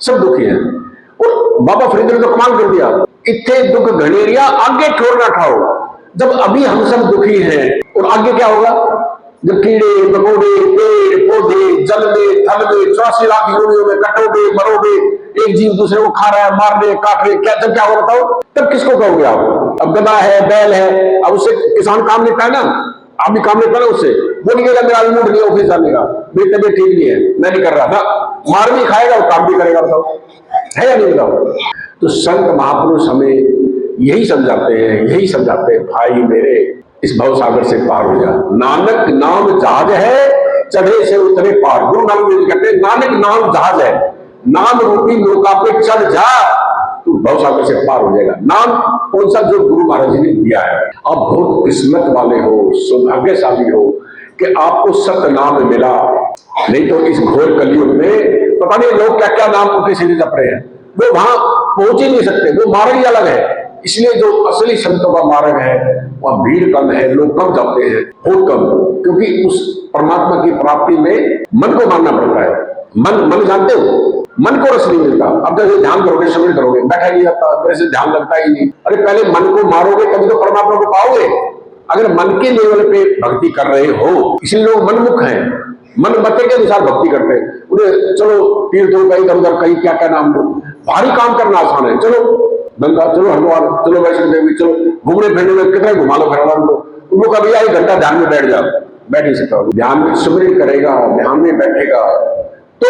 सब दुखी है। और बाबा फरीद ने तो कमाल कर दिया, इतने दुख घनेरिया आगे ठोर ना खाओ। जब अभी हम सब दुखी हैं, और आगे क्या होगा? जब कीड़े मकोड़े पेड़ पौधे जल में थल में 84 लाख योनियों में कटोगे मरोगे, एक जीव दूसरे को खा रहा है, मार रहे काट रहे, क्या जब क्या हो बताओ? तब किसको कहोगे आप? अब गधा है, बैल है, अब उससे किसान काम लेता है ना, आप भी काम लेता है उससे। वो नहीं कहेगा मेरा मूड नहीं ऑफिस जाने का, मेरी तबीयत ठीक नहीं है, मैं नहीं कर रहा था। मार भी खाएगा और काम भी करेगा, बताओ है या नहीं बताओ? तो संत महापुरुष हमें यही समझाते हैं, भाई मेरे इस भव सागर से पार हो जा। नानक नाम जहाज है, चढ़े से उतरे पार। गुरु नानक देव जी कहते हैं नानक नाम जहाज है, नाम रूपी नौका पे चढ़ जा, तू भव सागर से पार हो जाएगा। नाम कौन सा? जो गुरु महाराज जी ने दिया है। आप बहुत किस्मत वाले हो, सौभाग्यशाली हो कि आपको सत्य नाम मिला। नहीं तो इस घोर कलयुग में पता नहीं लोग क्या क्या नाम उनके सीधे जप रहे हैं, वो वहां पहुंच ही नहीं सकते। वो मार्ग ही अलग है। इसलिए जो असली संतों का मार्ग है वह भीड़ कम है, लोग कम जाते हैं, बहुत कम, क्योंकि उस परमात्मा की प्राप्ति में मन को मानना पड़ता है। मन जानते हो, मन को रस नहीं मिलता। अब जैसे ध्यान करोगे, समझ करोगे, बैठा नहीं जाता, वैसे ध्यान लगता ही नहीं। अरे पहले मन को मारोगे तभी तो परमात्मा को पाओगे। अगर मन के लेवल पे भक्ति कर रहे हो, इसलिए लोग मनमुख हैं, मन मते के अनुसार भक्ति करते हैं। उन्हें चलो तीर्थों का इधर उधर कहीं क्या क्या नाम लो, भारी काम करना आसान है। चलो गंगा, चलो हरिद्वार, चलो वैष्णो देवी, चलो घूमने फिरने में कितना घुमा लो फिरा लो। उनको कभी एक घंटा ध्यान में बैठ जाओ, बैठ नहीं सकता। ध्यान में सुमिरन करेगा, ध्यान में बैठेगा तो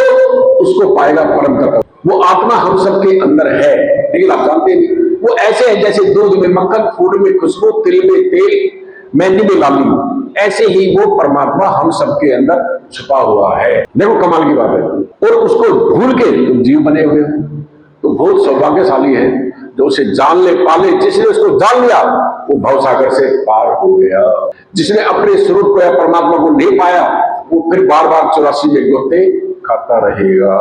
उसको पाएगा परम तत्व। वो आत्मा हम सबके अंदर है, लेकिन आप जानते नहीं। वो ऐसे है जैसे दूध में मक्खन, फूड में खुशबू, तिल में तेल, मेहंदी में लाली, ऐसे ही वो परमात्मा हम सबके अंदर छुपा हुआ है। देखो कमाल की बात है। और उसको भूल के तुम जीव बने हुए हो, तो बहुत सौभाग्यशाली है जो उसे जान ले पाले। जिसने उसको जान लिया वो भवसागर से पार हो गया। जिसने अपने स्वरूप को या परमात्मा को नहीं पाया वो फिर बार बार 84 में गोते खाता रहेगा।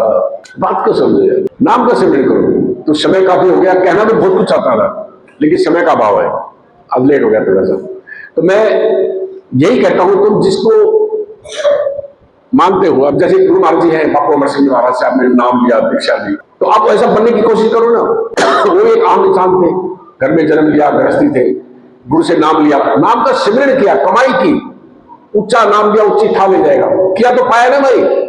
बात को समझे, नाम का सिमरन करो। तो समय काफी हो गया, कहना भी बहुत कुछ आता था, लेकिन समय का अभाव है, अब लेट हो गया थोड़ा सा। तो मैं यही कहता हूं, तुम जिसको मानते हो, अब जैसे गुरु महाराज जी हैं, बापू अमर सिंह महाराज से आपने नाम लिया, दीक्षा दी, तो आप ऐसा बनने की कोशिश करो ना। वो एक आम इंसान थे, घर में जन्म लिया, गृहस्थी थे, गुरु से नाम लिया, नाम का सिमरन किया, कमाई की, ऊंचा नाम लिया, ऊंची ठा ले जाएगा, किया तो पाया ना भाई।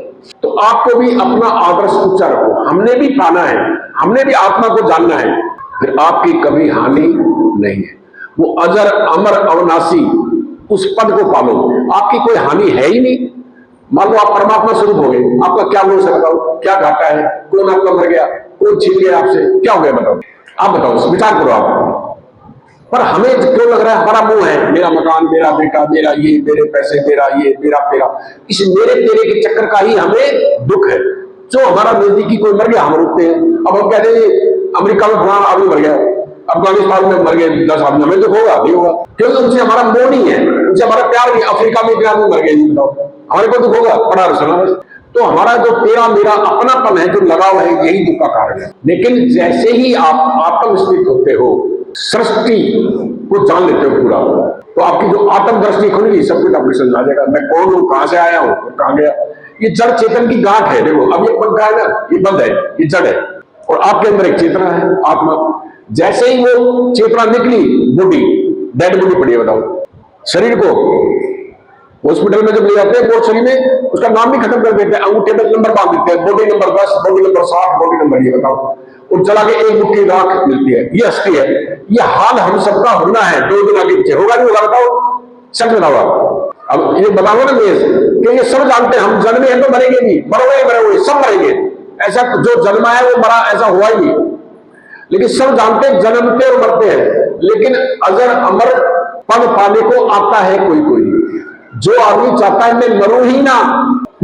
तो आपको भी अपना आदर्श ऊंचा रखो। हमने भी पाना है, हमने भी आत्मा को जानना है, फिर आपकी कभी हानि नहीं है। वो अजर अमर अविनाशी उस पद को पालो, आपकी कोई हानि है ही नहीं। मान लो आप परमात्मा स्वरूप हो गए, आपका क्या लोस है बताओ, क्या घाटा है? कौन आपका मर गया, कौन छीन गया आपसे, क्या हो गया बताओ? आप बताओ, विचार करो आप। पर हमें क्यों लग रहा है हमारा मुंह है, मेरा मकान, मेरा बेटा, मेरा ये, मेरे पैसे, मेरा ये, मेरा तेरा, इस मेरे तेरे के चक्कर का ही हमें दुख है। जो हमारा नजदीकी कोई मर गया हम रुकते हैं। अब हम कहते हैं अमेरिका में फलाना आदमी मर गया, अफगानिस्तान में मर गए 10 आदमी, हमें दुख होगा? नहीं होगा, क्योंकि उनसे हमारा मोह नहीं है, उनसे हमारा प्यार नहीं। अफ्रीका में इतने आदमी मर गए, नहीं बताओ हमारे को दुख होगा? पढ़ा सुना। तो हमारा जो तेरा मेरा अपनापन है, जो लगाव है, यही दुख का कारण है। लेकिन जैसे ही आप आत्मस्थित होते हो, सृष्टि को जान लेते हो पूरा, तो आपकी जो आत्म दृष्टि खुलेगी, सब कुछ आपको समझ आ जाएगा। मैं कौन हूं, कहां से आया हूं, कहां गया। ये जड़ चेतन की गांठ है। देखो अब ये पंखा है ना, ये बंद है, ये जड़ है, और आपके अंदर एक चेतना है, आत्मा। जैसे ही वो चेतना निकली, बॉडी डेड बॉडी पड़ी है, बताओ। शरीर को हॉस्पिटल में जब ले जाते हैं, शरीर में उसका नाम भी खत्म कर देते हैं, अंगूठे में नंबर बांध देते हैं, body number 10, body number 60, body number, ये बताओ। और जला के एक मुट्ठी राख मिलती है, ये हस्ती है। ये हाल हम सबका होना है, 2 दिन आगे पीछे होगा नहीं होगा बताओ? सच बताओ आप। अब ये बताओ ना कि ये सब जानते हैं हम जन्मे हैं तो मरेंगे भी, मरोगे मरे हुए सब मरेंगे, ऐसा जो जन्मा है वो मरा ऐसा हुआ ही नहीं। लेकिन सब जानते हैं जन्मते और मरते हैं, लेकिन अजर अमर पद पाने को आता है कोई कोई। जो आदमी चाहता है मैं मरूं ही ना,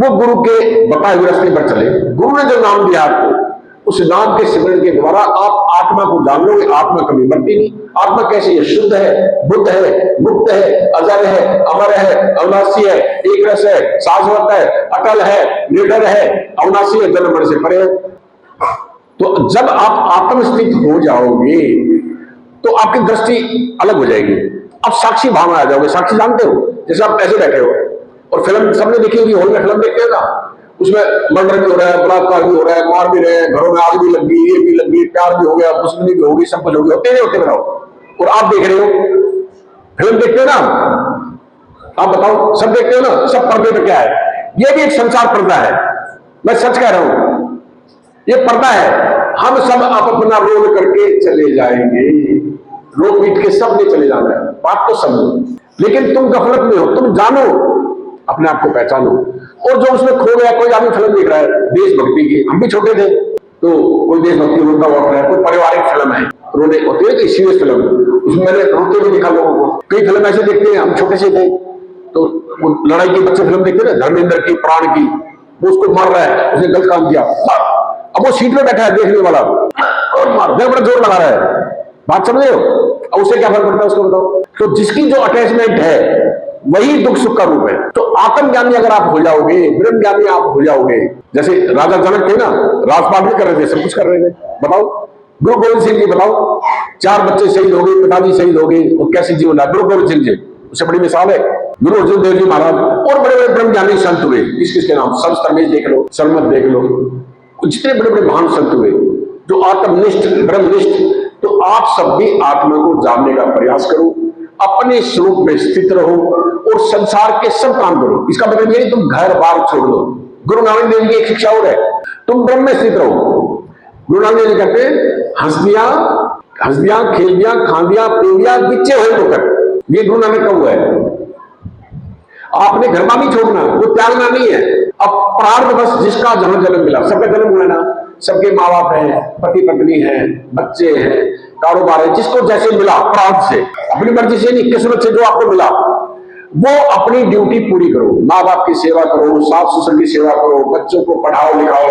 वो गुरु के बताए हुए रास्ते पर चले। गुरु ने जो नाम दिया आपको, उस नाम के सिमरन के द्वारा आप आत्मा को जान लोगे। आत्मा कभी मरती नहीं। आत्मा कैसी है? शुद्ध है, बुद्ध है, मुक्त है, अजर है, अमर है, अविनाशी है, एक रस है, शाश्वत है, अटल है, निडर है, अविनाशी है, जन्म मरण से परे है। तो जब आप आत्मस्थित हो जाओगे तो आपकी दृष्टि अलग हो जाएगी। अब साक्षी भाव में आ जाओगे। साक्षी जानते हो, जैसे आप ऐसे बैठे हो और फिल्म सबने देखी होगी, हॉल में फिल्म देखते हैं ना, उसमें मर्डर भी हो रहा है, बलात्कार भी हो रहा है, मार भी रहे हैं, घरों में आग भी लग गई, ये भी लग गई, प्यार भी हो गया, दुश्मनी भी होगी, सब कुछ हो गया, होते नहीं होते बताओ। और आप देख रहे हो, फिल्म देखते हो ना आप, बताओ सब देखते हो ना, सब पर्दे पे क्या है? ये भी एक संसार पर्दा है, मैं सच कह रहा हूं, ये पर्दा है। हम सब आप अपना रोल करके चले जाएंगे, रोल पीट के सब ने चले जाना है, बात तो समझो। लेकिन तुम गफलत में हो, तुम जानो, अपने आप को पहचानो। और जो उसमें खो गया, कोई आदमी फिल्म देख रहा है देशभक्ति की, हम भी छोटे थे तो कोई देशभक्ति रोता वोट रहा है, कोई पारिवारिक फिल्म है, रोने होती है, सीरियस फिल्म, उसमें मैंने रोते हुए देखा लोगों को। कई फिल्म ऐसे देखते हैं, हम छोटे से थे तो लड़ाई की बच्चे फिल्म देखते ना, धर्मेंद्र की, प्राण की, वो उसको मार रहा है, उसने गलत काम किया, अब वो सीट में बैठा है देखने वाला और मार बड़ा जोर लगा रहा है, बात समझ रहे हो? अब उसे क्या फर्क पड़ता है उसको बताओ। तो जिसकी जो अटैचमेंट है वही दुख सुख का रूप है। तो आत्मज्ञानी अगर आप हो जाओगे, ब्रह्म ज्ञानी आप हो जाओगे, जैसे राजा जनक थे ना, राजपाट भी कर रहे थे, सब कुछ कर रहे थे, बताओ। गुरु गोविंद सिंह जी बताओ, 4 बच्चे शहीद हो गए, पिताजी शहीद हो गए, और कैसे जीवन है गुरु गोविंद सिंह जी, उससे बड़ी मिसाल है गुरु अर्जुन देव जी महाराज। और बड़े बड़े ब्रह्म ज्ञानी संत हुए, किस किसके नाम, संत धर्मेश देख लो, सरमत देख लो, जितने बड़े बड़े महान संत हुए जो आत्मनिष्ठ ब्रह्मनिष्ठ। तो आप सब भी आत्मा को जानने का प्रयास करो, अपने स्वरूप में स्थित रहो और संसार के सब काम करो। इसका मतलब ये तुम घर बार छोड़ दो। गुरु नानक देव की एक शिक्षा और है, तुम ब्रह्म में स्थित रहो। गुरु नानक देव कहते हैं हंसदियां खेलदियां खांदियां पींदियां बिच्चे हुए होकर, ये गुरु नानक का हुआ है। आपने घर बार नहीं छोड़ना, वो त्यागना नहीं है। अब प्रार्थ बस जिसका जहां जन्म मिला, सबका जन्म हुआ ना, सबके माँ बाप हैं, पति पत्नी हैं, बच्चे हैं, कारोबार है, जिसको जैसे मिला प्रार्थ से, अपनी मर्जी से नहीं, किस्मत से जो आपको मिला, वो अपनी ड्यूटी पूरी करो। माँ बाप की सेवा करो, सास ससुर की सेवा करो, बच्चों को पढ़ाओ लिखाओ,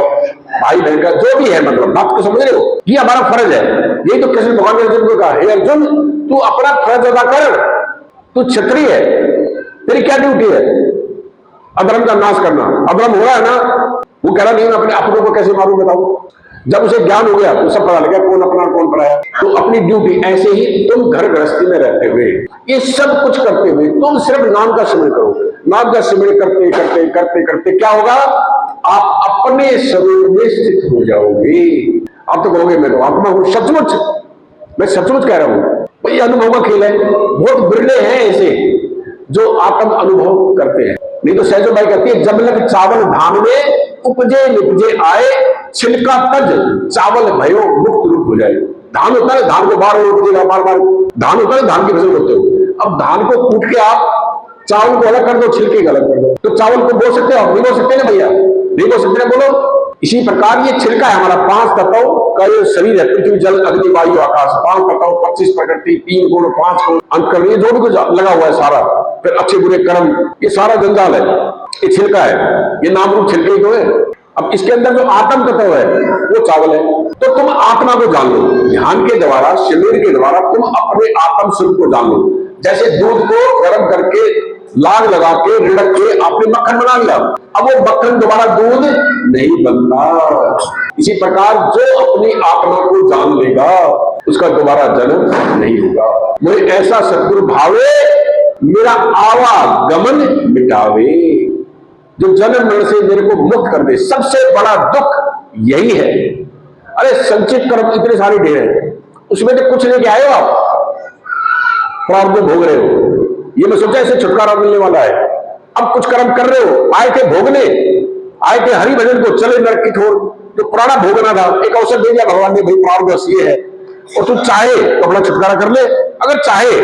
भाई बहन का जो भी है, मतलब बात को समझ रहे हो, ये हमारा फर्ज है। यही तो कृष्ण भगवान ने अर्जुन को कहा, हे अर्जुन तू अपना फर्ज अदा कर, तू क्षत्रिय है, तेरी क्या ड्यूटी है? अधर्म का नाश करना। अधर्म हो रहा है ना, वो कह रहा नहीं मैं अपने अपनों को कैसे मारूं बताओ। जब उसे ज्ञान हो गया तो सब पता लगा कौन अपना कौन पराया। तो अपनी ड्यूटी, ऐसे ही तुम घर गृहस्थी में रहते हुए ये सब कुछ करते हुए तुम सिर्फ नाम का सिमरण करो। नाम का सिमरण करते करते करते करते क्या होगा, आप अपने स्वरूप में स्थित हो जाओगे। आप तो कहोगे मैं तो आत्मा हूं, सचमुच, मैं सचमुच कह रहा हूं भाई, अनुभव का खेल है। बहुत बिरले हैं ऐसे जो आत्म अनुभव करते हैं। नहीं तो सहजो भाई कहती है, जब लग चावल धान में उपजे निपजे आए, छिलका तज चावल भयो मुक्त रूप हो जाए। धान होता है, धान को बार बार धान होता है, धान की फसल होते हो। अब धान को कूट के आप चावल को अलग कर दो, छिलके को अलग कर दो, तो चावल को बो सकते हो? नहीं बो सकते ना भैया, नहीं बो सकते ना, बोलो। इसी प्रकार ये छिलका है हमारा, 5 तत्वों का ये शरीर है, पृथ्वी जल अग्नि वायु आकाश, 5 तत्व, 25 प्रकृति, 3 गुण, 5 गुण, अंत कर, ये जो भी कुछ लगा हुआ है सारा, फिर अच्छे बुरे कर्म, ये सारा जंजाल है, ये छिलका है, ये नाम रूप छिलके ही तो है। अब इसके अंदर जो आत्म तत्व है वो चावल है। तो तुम आत्मा को जान लो, ध्यान के द्वारा, शिविर के द्वारा तुम अपने आत्म स्वरूप को जान लो। जैसे दूध को गर्म करके लाग लगा के रिड़क के आपने मक्खन बना लिया, अब वो मक्खन दोबारा दूध नहीं बनता। इसी प्रकार जो अपनी आत्मा को जान लेगा उसका दोबारा जन्म नहीं होगा। मुझे ऐसा सद्गुरु भावे, मेरा आवागमन मिटावे, जो जन्म मरण से मेरे को मुक्त कर दे। सबसे बड़ा दुख यही है। अरे संचित कर्म इतने सारे ढेर हैं, उसमें तो कुछ लेके आए हो आप, प्रारब्ध भोग रहे हो। ये मैं सोचा इससे छुटकारा मिलने वाला है। अब कुछ कर्म कर रहे हो, आए थे भोगने, आए थे हरि भजन को, चले नरक की ठोर, जो पुराना भोगना था, एक अवसर दे दिया भगवान ने, भाई प्रारब्ध ये है, और तू चाहे तो अपना छुटकारा कर ले, अगर चाहे,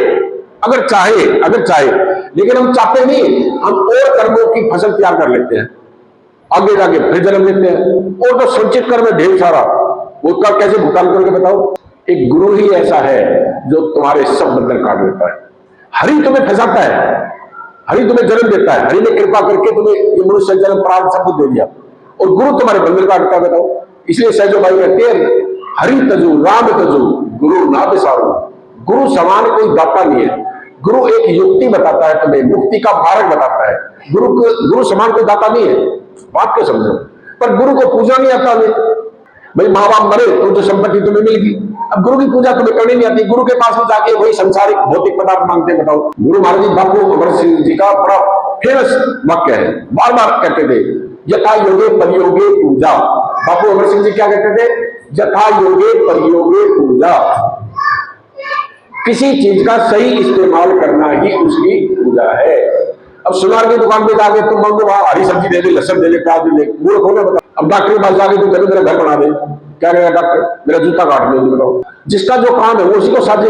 अगर चाहे, अगर चाहे। लेकिन हम चाहते नहीं, हम और कर्मों की फसल तैयार कर लेते हैं, आगे जाके फिर जन्म लेते हैं, और तो संचित कर्म है ढेर सारा, वो का कैसे भुगतान करोगे बताओ। एक गुरु ही ऐसा है जो तुम्हारे सब बंधन काट देता है। हरि तुम्हें फंसाता है, हरि तुम्हें जन्म देता है, हरि ने कृपा करके तुम्हें ये मनुष्य जन्म प्राप्त सब कुछ दे दिया, और गुरु तुम्हारे बंधन काटता है बताओ। इसलिए सहजो भाई कहते हैं, हरि तजु राम तजु गुरु ना बिसारो। गुरु समान कोई दाता नहीं है। गुरु एक युक्ति बताता है तुम्हें, मुक्ति का मार्ग बताता है। गुरु समान कोई दाता नहीं है, बात को समझो। पर गुरु को पूजा नहीं आता हमें, भाई माँ बाप मरे तो जो संपत्ति तुम्हें मिलेगी, अब गुरु की पूजा तुम्हें करनी नहीं आती, गुरु के पास में जाके वही संसारिक भौतिक पदार्थ मांगते हैं बताओ। गुरु महाराज जी बापू अमर सिंह जी का बड़ा फेमस वाक्य है, बार बार कहते थे, यथा योगे परियोगे पूजा। बापू अमर सिंह जी क्या कहते थे? यथा योगे परियोगे पूजा। किसी चीज का सही इस्तेमाल करना ही उसकी पूजा है। अब सुनार की दुकान पे जाके तुम मांगो, वहां हरी सब्जी दे दे, लहसुन दे दे, प्याज दे दे, मूर्ख हो ना बता। अब डॉक्टर के पास जाके तुम कहते मेरा घर बना दे, क्या कहेगा डॉक्टर? मेरा जूता काट दो, बताओ। जिसका जो काम है वो उसी को साझे,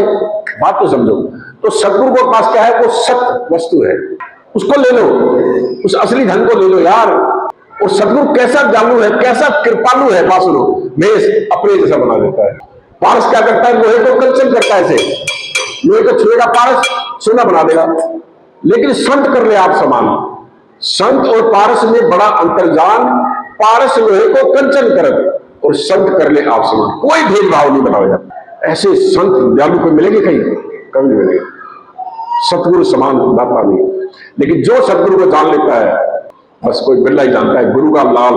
बात को समझो। तो सदगुरु के पास क्या है? वो सत्य वस्तु है, उसको ले लो, उस असली धन को ले लो यार। और सदगुरु कैसा जालू है, कैसा कृपालु है, बात सुनो, भेष अपने जैसा बना देता है। पारस क्या करता है? लोहे को कंचन करता है, ऐसे लोहे को छुएगा पारस सोना बना देगा। लेकिन संत कर ले आप समान, संत और पारस में बड़ा अंतर जान। पारस लोहे को कंचन कर और संत कर ले आप समान, कोई भेदभाव नहीं बनाया। ऐसे संत दयालु को मिलेंगे कहीं? कभी नहीं मिलेंगे। सतगुरु समान दाता नहीं। लेकिन जो सतगुरु को जान लेता है, बस कोई बिरला ही जानता है, गुरु का लाल,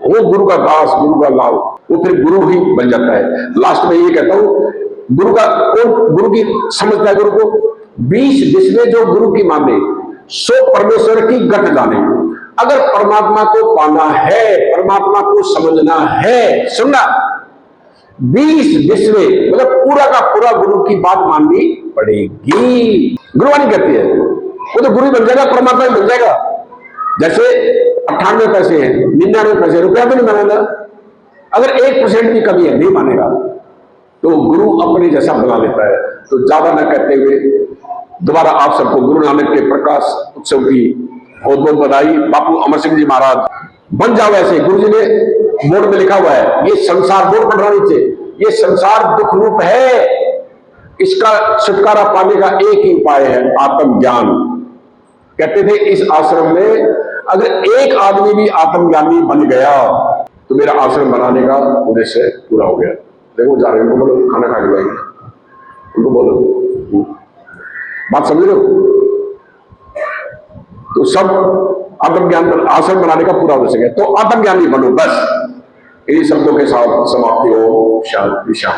वो गुरु का दास, गुरु का लाल, वो फिर गुरु ही बन जाता है। लास्ट में ये कहता हूं, गुरु का कौन गुरु की समझता है? गुरु को 20 जिसमें जो गुरु की माने सो परमेश्वर की गत जाने। अगर परमात्मा को पाना है, परमात्मा को समझना है, सुनना, 20 विश्व मतलब पूरा का पूरा गुरु की बात माननी पड़ेगी। गुरुवाणी कहती है, वो तो गुरु बन जाएगा, परमात्मा बन जाएगा। जैसे 98 पैसे हैं, 99 पैसे, रुपया भी नहीं मानेगा। अगर 1% की कमी है, नहीं मानेगा। तो गुरु अपने जैसा बना लेता है। तो ज्यादा न कहते हुए दोबारा आप सबको गुरु नानक के प्रकाश उत्सव की बहुत बहुत बधाई। बापू अमर सिंह जी महाराज बन जाओ ऐसे। गुरु जी ने बोर्ड में लिखा हुआ है, ये संसार, बोर्ड पढ़ना नीचे, ये संसार दुख रूप है, इसका छुटकारा पाने का एक ही उपाय है, आत्मज्ञान। कहते थे इस आश्रम में अगर एक आदमी भी आत्मज्ञानी बन गया तो मेरा आश्रम बनाने का उद्देश्य पूरा हो गया। देखो जा रहे हैं, उनको बोलो खाना खा के जाएंगे, उनको बोलो, बात समझ रहे हो? तो सब आत्मज्ञान आश्रम बनाने का पूरा उद्देश्य है। तो आत्मज्ञानी बनो बस। इन्हीं शब्दों के साथ समाप्ति हो। शांति शांति।